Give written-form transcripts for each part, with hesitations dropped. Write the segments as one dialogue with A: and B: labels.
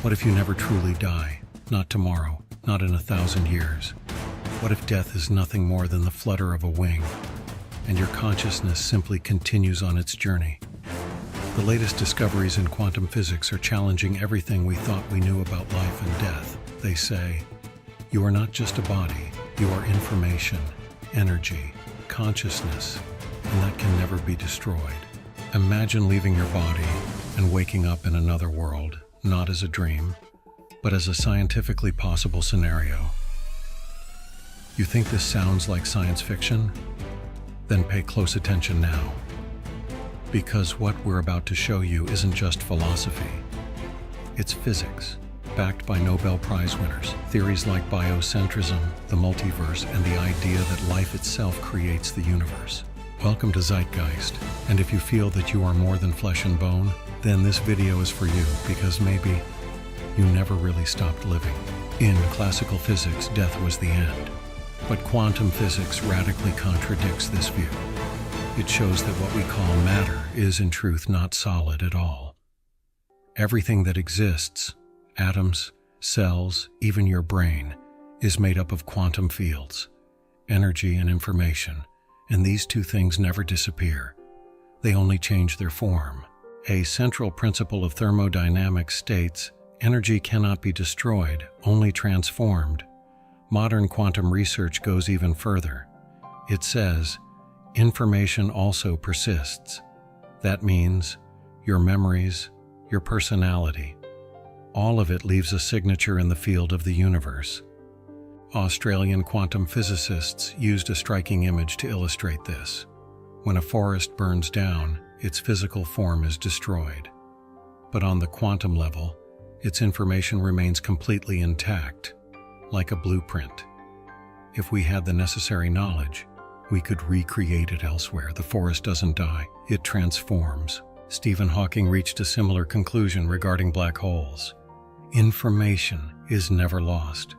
A: What if you never truly die? Not tomorrow, not in 1,000 years. What if death is nothing more than the flutter of a wing, and your consciousness simply continues on its journey? The latest discoveries in quantum physics are challenging everything we thought we knew about life and death. They say, you are not just a body, you are information, energy, consciousness, and that can never be destroyed. Imagine leaving your body and waking up in another world, not as a dream, but as a scientifically possible scenario. You think this sounds like science fiction? Then pay close attention now. Because what we're about to show you isn't just philosophy. It's physics, backed by Nobel Prize winners. Theories like biocentrism, the multiverse, and the idea that life itself creates the universe. Welcome to Zeitgeist, and if you feel that you are more than flesh and bone, then this video is for you, because maybe you never really stopped living. In classical physics, death was the end. But quantum physics radically contradicts this view. It shows that what we call matter is in truth not solid at all. Everything that exists, atoms, cells, even your brain, is made up of quantum fields, energy and information, and these two things never disappear. They only change their form. A central principle of thermodynamics states, energy cannot be destroyed, only transformed. Modern quantum research goes even further. It says, information also persists. That means your memories, your personality, all of it leaves a signature in the field of the universe. Australian quantum physicists used a striking image to illustrate this. When a forest burns down, its physical form is destroyed. But on the quantum level, its information remains completely intact, like a blueprint. If we had the necessary knowledge, we could recreate it elsewhere. The forest doesn't die, it transforms. Stephen Hawking reached a similar conclusion regarding black holes. Information is never lost.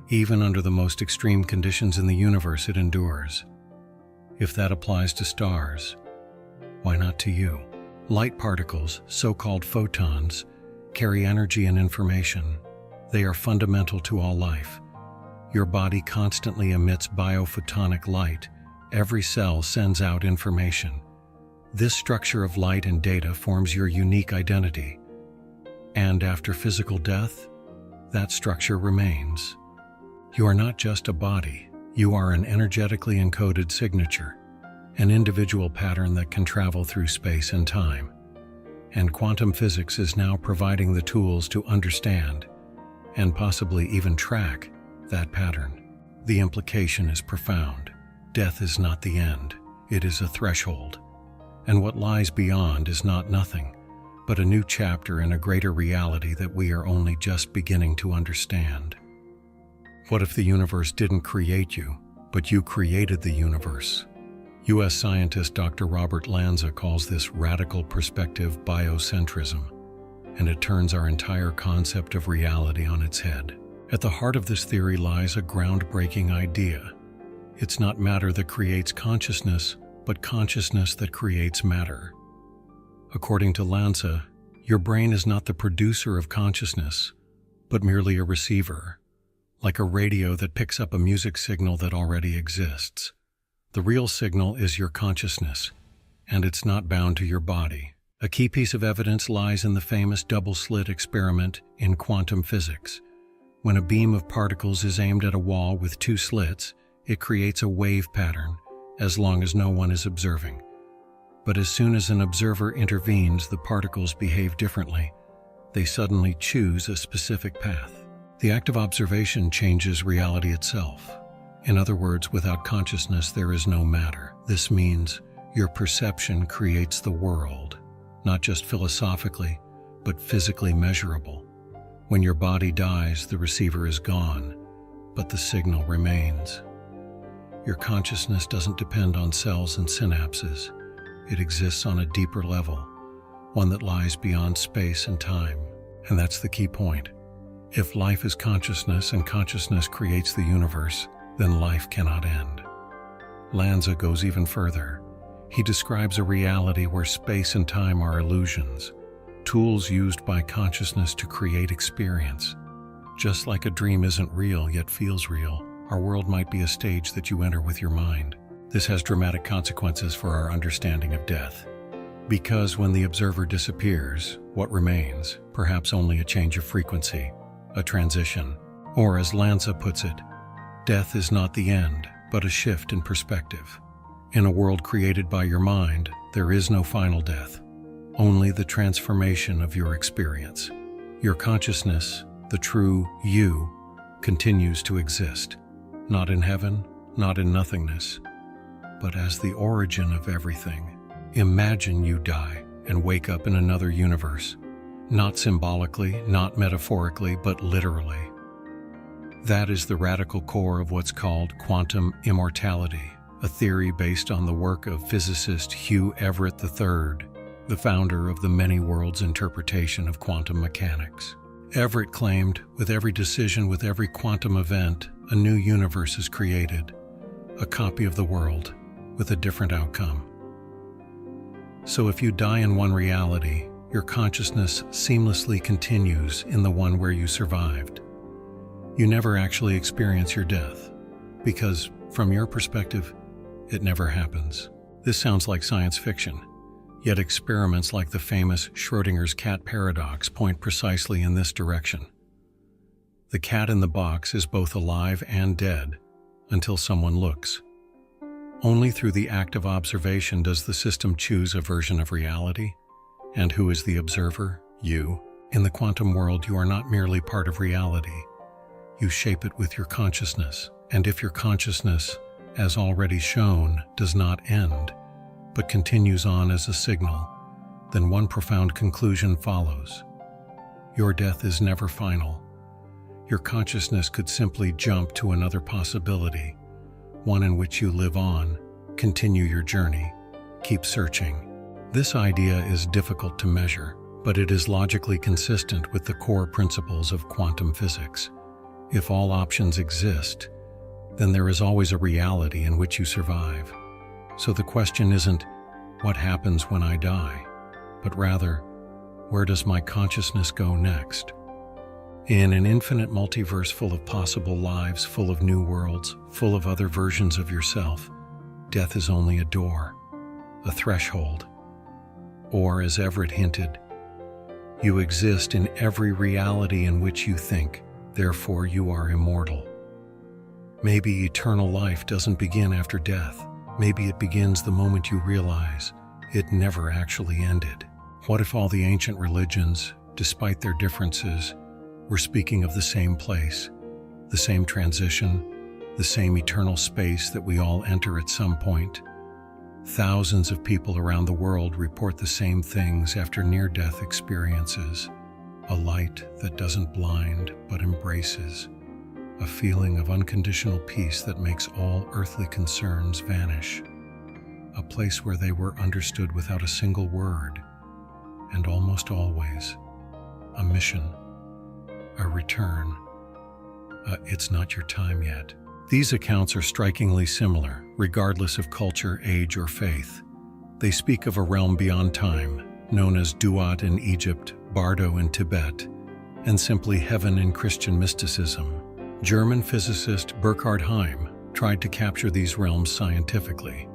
A: Even under the most extreme conditions in the universe, it endures. If that applies to stars, why not to you? Light particles, so-called photons, carry energy and information. They are fundamental to all life. Your body constantly emits biophotonic light. Every cell sends out information. This structure of light and data forms your unique identity. And after physical death, that structure remains. You are not just a body. You are an energetically encoded signature, an individual pattern that can travel through space and time. And quantum physics is now providing the tools to understand and possibly even track that pattern. The implication is profound. Death is not the end. It is a threshold. And what lies beyond is not nothing, but a new chapter in a greater reality that we are only just beginning to understand. What if the universe didn't create you, but you created the universe? U.S. scientist Dr. Robert Lanza calls this radical perspective biocentrism, and it turns our entire concept of reality on its head. At the heart of this theory lies a groundbreaking idea. It's not matter that creates consciousness, but consciousness that creates matter. According to Lanza, your brain is not the producer of consciousness, but merely a receiver, like a radio that picks up a music signal that already exists. The real signal is your consciousness, and it's not bound to your body. A key piece of evidence lies in the famous double-slit experiment in quantum physics. When a beam of particles is aimed at a wall with two slits, it creates a wave pattern, as long as no one is observing. But as soon as an observer intervenes, the particles behave differently. They suddenly choose a specific path. The act of observation changes reality itself. In other words, without consciousness, there is no matter. This means your perception creates the world, not just philosophically, but physically measurable. When your body dies, the receiver is gone, but the signal remains. Your consciousness doesn't depend on cells and synapses. It exists on a deeper level, one that lies beyond space and time. And that's the key point. If life is consciousness and consciousness creates the universe, then life cannot end. Lanza goes even further. He describes a reality where space and time are illusions, tools used by consciousness to create experience. Just like a dream isn't real yet feels real, our world might be a stage that you enter with your mind. This has dramatic consequences for our understanding of death. Because when the observer disappears, what remains? Perhaps only a change of frequency, a transition. Or as Lanza puts it, death is not the end, but a shift in perspective. In a world created by your mind, there is no final death, only the transformation of your experience. Your consciousness, the true you, continues to exist, not in heaven, not in nothingness, but as the origin of everything. Imagine you die and wake up in another universe, not symbolically, not metaphorically, but literally. That is the radical core of what's called quantum immortality, a theory based on the work of physicist Hugh Everett III, the founder of the many worlds interpretation of quantum mechanics. Everett claimed, with every decision, with every quantum event, a new universe is created, a copy of the world, with a different outcome. So if you die in one reality, your consciousness seamlessly continues in the one where you survived. You never actually experience your death, because, from your perspective, it never happens. This sounds like science fiction, yet experiments like the famous Schrödinger's cat paradox point precisely in this direction. The cat in the box is both alive and dead until someone looks. Only through the act of observation does the system choose a version of reality. And who is the observer? You. In the quantum world, you are not merely part of reality. You shape it with your consciousness. And if your consciousness, as already shown, does not end, but continues on as a signal, then one profound conclusion follows. Your death is never final. Your consciousness could simply jump to another possibility, one in which you live on, continue your journey, keep searching. This idea is difficult to measure, but it is logically consistent with the core principles of quantum physics. If all options exist, then there is always a reality in which you survive. So the question isn't, what happens when I die? But rather, where does my consciousness go next? In an infinite multiverse full of possible lives, full of new worlds, full of other versions of yourself, death is only a door, a threshold. Or, as Everett hinted, you exist in every reality in which you think, therefore you are immortal. Maybe eternal life doesn't begin after death. Maybe it begins the moment you realize it never actually ended. What if all the ancient religions, despite their differences, were speaking of the same place, the same transition, the same eternal space that we all enter at some point? Thousands of people around the world report the same things after near-death experiences. A light that doesn't blind but embraces. A feeling of unconditional peace that makes all earthly concerns vanish. A place where they were understood without a single word. And almost always, a mission. A return. It's not your time yet. These accounts are strikingly similar, regardless of culture, age, or faith. They speak of a realm beyond time, known as Duat in Egypt, Bardo in Tibet, and simply heaven in Christian mysticism. German physicist Burkhard Heim tried to capture these realms scientifically.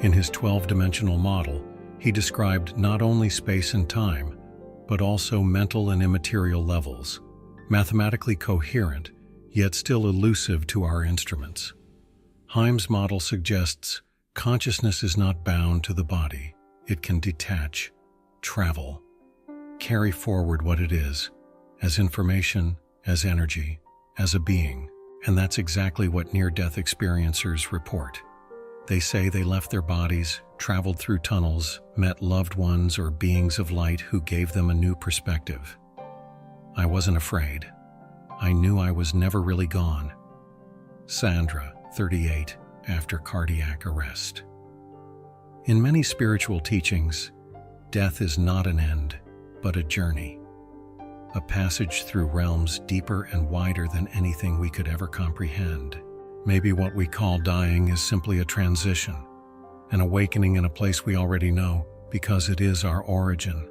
A: In his 12-dimensional model, he described not only space and time, but also mental and immaterial levels, mathematically coherent, yet still elusive to our instruments. Heim's model suggests consciousness is not bound to the body. It can detach, travel, carry forward what it is, as information, as energy, as a being. And that's exactly what near-death experiencers report. They say they left their bodies, traveled through tunnels, met loved ones or beings of light who gave them a new perspective. I wasn't afraid. I knew I was never really gone. Sandra, 38, after cardiac arrest. In many spiritual teachings, death is not an end, but a journey. A passage through realms deeper and wider than anything we could ever comprehend. Maybe what we call dying is simply a transition, an awakening in a place we already know, because it is our origin.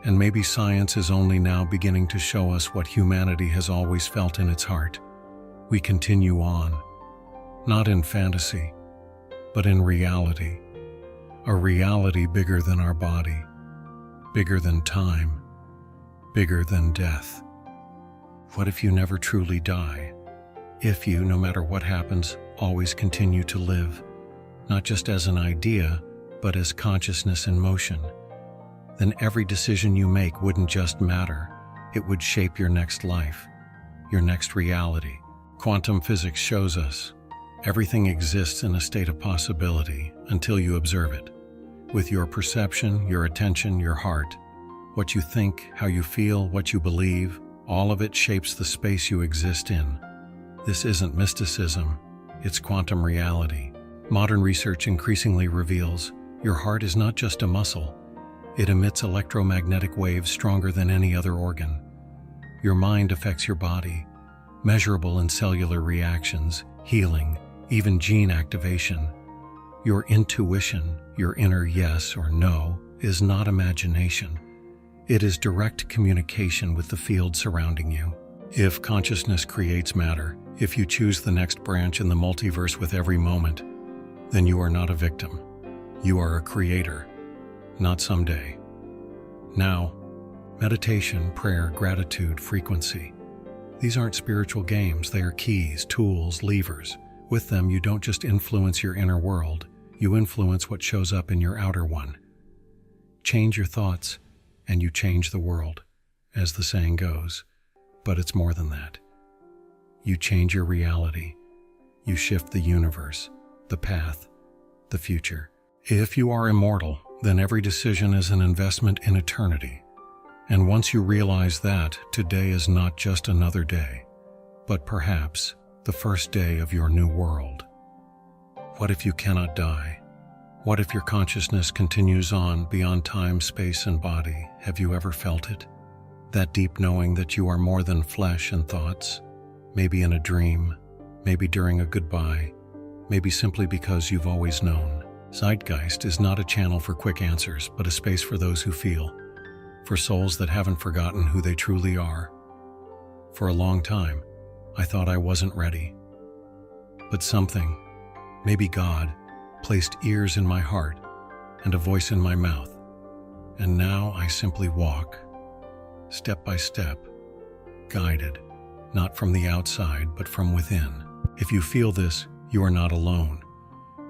A: And maybe science is only now beginning to show us what humanity has always felt in its heart. We continue on, not in fantasy, but in reality. A reality bigger than our body, bigger than time, bigger than death. What if you never truly die? If you, no matter what happens, always continue to live, not just as an idea, but as consciousness in motion, then every decision you make wouldn't just matter, it would shape your next life, your next reality. Quantum physics shows us everything exists in a state of possibility until you observe it. With your perception, your attention, your heart, what you think, how you feel, what you believe, all of it shapes the space you exist in. This isn't mysticism, it's quantum reality. Modern research increasingly reveals your heart is not just a muscle. It emits electromagnetic waves stronger than any other organ. Your mind affects your body, measurable in cellular reactions, healing, even gene activation. Your intuition, your inner yes or no, is not imagination. It is direct communication with the field surrounding you. If consciousness creates matter, if you choose the next branch in the multiverse with every moment, then you are not a victim. You are a creator, not someday. Now, meditation, prayer, gratitude, frequency. These aren't spiritual games, they are keys, tools, levers. With them, you don't just influence your inner world, you influence what shows up in your outer one. Change your thoughts, and you change the world, as the saying goes. But it's more than that. You change your reality. You shift the universe, the path, the future. If you are immortal, then every decision is an investment in eternity. And once you realize that, today is not just another day, but perhaps the first day of your new world. What if you cannot die? What if your consciousness continues on beyond time, space, and body? Have you ever felt it? That deep knowing that you are more than flesh and thoughts? Maybe in a dream, maybe during a goodbye, maybe simply because you've always known. Zeitgeist is not a channel for quick answers, but a space for those who feel, for souls that haven't forgotten who they truly are. For a long time, I thought I wasn't ready. But something, maybe God, placed ears in my heart and a voice in my mouth. And now I simply walk, step by step, guided, not from the outside, but from within. If you feel this, you are not alone.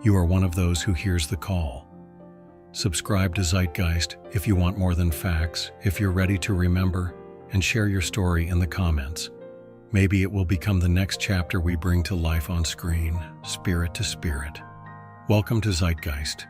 A: You are one of those who hears the call. Subscribe to Zeitgeist if you want more than facts, if you're ready to remember, and share your story in the comments. Maybe it will become the next chapter we bring to life on screen, spirit to spirit. Welcome to Zeitgeist.